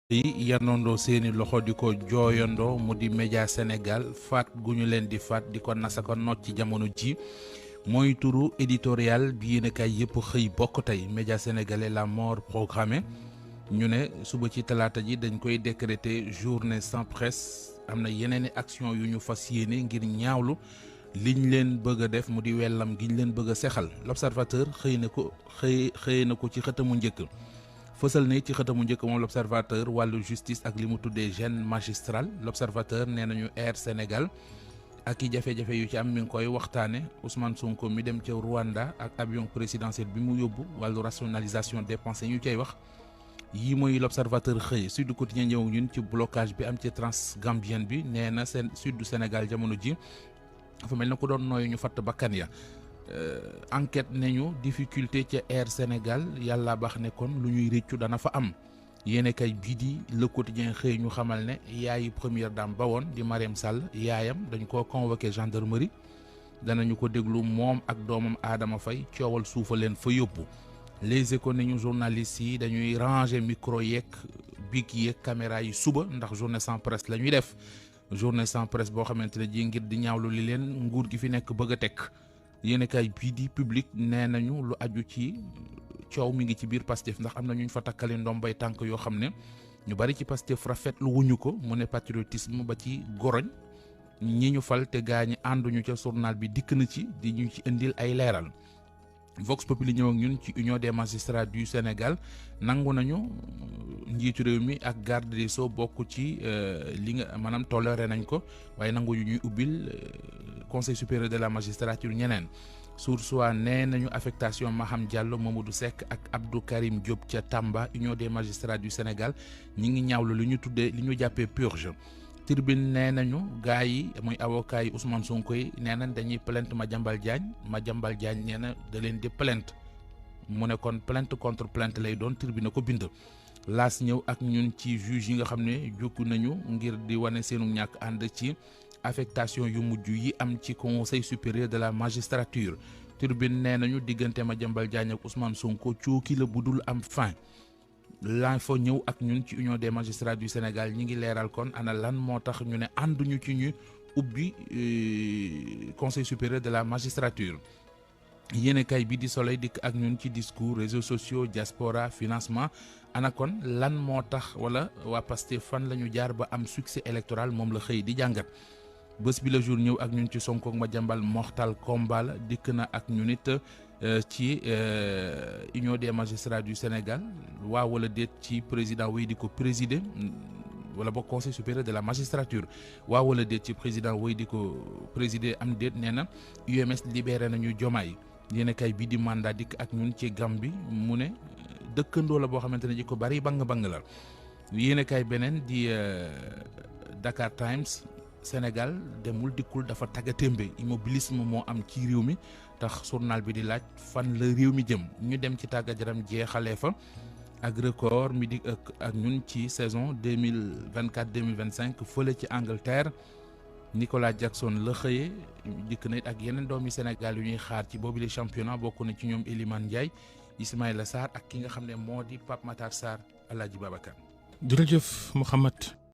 yi yanondoo seeni loxo di ko jooyandoo mu di média Sénégal faat gu ñu leen di faat di ko nasaka not ci jamono ji mooy turu éditorial bi yéenekaay yëpp xëy bokk tey média sénégalais la mort programmée ñu ne suba ci talaata ji dañ koy décréter journée sans presse am na yeneeni action yu ñu fas yéene ngir ñaawlu liñ leen bëgg a def mu di wellam giñ leen bëgg a sexal l'observateur xëy na ko ci xëtamu njëkk fësal na ci xëtamu njëkk moom l'observateur wàllu justice ak li mu tuddee gêne magistral l'observateur nee nañu Air Sénégal ak i jafe-jafe yu ci am mi ngi koy waxtaane Ousmane Sonko mi dem ca Rwanda ak avion présidentiel bi mu yóbbu wàllu rationalisation dépenses ñu cay wax yii mooy l'observateur xëy Sud Quotidien ñëw ñun ci blocage bi am ci Transgambienne bi nee na seen sud du Sénégal jamono ji dafa mel na ko doon nooyu ñu fatt bakkan ya enquête nañu difficulté ca Air Sénégal yàlla baax ne kon lu ñuy réccu dana fa am yéene kay bii di Le Quotidien xëy ñu xamal ne yaayi première dame ba woon di Marième Sall yaayam dañ koo convoqué gendarmerie danañu ko déglu moom ak doomam Adama Faye coowal suufa leen fa yóbbu Les Échos nañu journalistes yi dañuy ranger micro yeeg bic yeeg caméra yi suba ndax journée sans presse la ñuy def journée sans presse boo xamante ne ji ngir di ñaawlu li leen nguur gi fi nekk bëgg a teg yéenekaay bii di Public nee nañu lu aju ci coow mi ngi ci biir Pastef ndax am na ñu fa takkali ndombay tànk yoo xam ne ñu bari ci Pastef rafetlu wuñu ko mu ne patriotisme ba ci goroñ ñi ñu fal te gaa ñi ànduñu ca journal bi dikk na ci di ñu ci indil ay leeral Vox Populi ñëw ak ñun ci Union des magistrats du Sénégal nangu nañu njiitu réew mi ak garde des Sceaux bokk ci li nga maanaam toléré nañ ko waaye nanguñu ñuy ubbil conseil supérieur de la magistrature ñeneen Source A nee nañu affectation Maham Diallo Mamadou Seck ak Abdou Karim Diop ca Tamba Union des magistrats du Sénégal ñi ngi ñaawlu li ñu tuddee li ñu jàppee purge Tribune nee nañu gars yi mooy avocat yi Ousmane Sonko yi nee nañ dañuy plainte Madiambal Diagne nee na da leen di plainte mu ne kon plainte contre plainte lay doon Tribune ko bind laas ñëw ak ñun ci juge yi nga xam ne jukku nañu ngir di wane seenu ñàkk ànd ci affectation yu mujj yi am ci conseil supérieur de la magistrature Tribune nee nañu diggante Madiambal Diagne ak Ousmane Sonko cooki la bu dul am fin L'Info ñëw ak ñun ci Union des magistrats du Sénégal ñi ngi leeral kon ana lan moo tax ñu ne ànduñu ci ñu ubbi conseil supérieur de la magistrature yéenekaay bi di Soleil dikk ak ñun ci discours réseaux sociaux diaspora financement ana kon lan moo tax wala waa Pastef fan la ñu jaar ba am succès électoral moom la xëy di jàngat bés bi le jour ñëw ak ñun ci Sonko ak Madiambal mortal combat la dikk na ak ñun it ci Union des magistrats du Sénégal waaw wala déet ci président wéy di ko présider wala boog conseil supérieur de la magistrature waaw wala déet ci président wéy di ko présider am déet nee na UMS libéré nañu Diomaye yéenekaay bii di mandat dikk ak ñun ci Gambie mu ne dëkkandoo la boo xamante ne ji ko bari bang la yéenekaay beneen di Dakar Times Sénégal demul dikkul dafa taggatémbe immobilisme moo am ci réew mi tax journal bi di laaj fan la réew mi jëm ñu dem ci tàggat yaram jeexalee fa ak record mi di ak ñun ci saison 2024-2025 fële ci Angleterre Nicolas Jackson la xëyee dikk na ak yeneen doomi Sénégal yu ñuy xaar ci boobu les championnat bokk na ci ñoom Elimane Ndiaye Ismaïla Sarr ak ki nga xam ne moo di Pape Matar Sarr Alaaji Babacar. jërëjëf Mouhamed.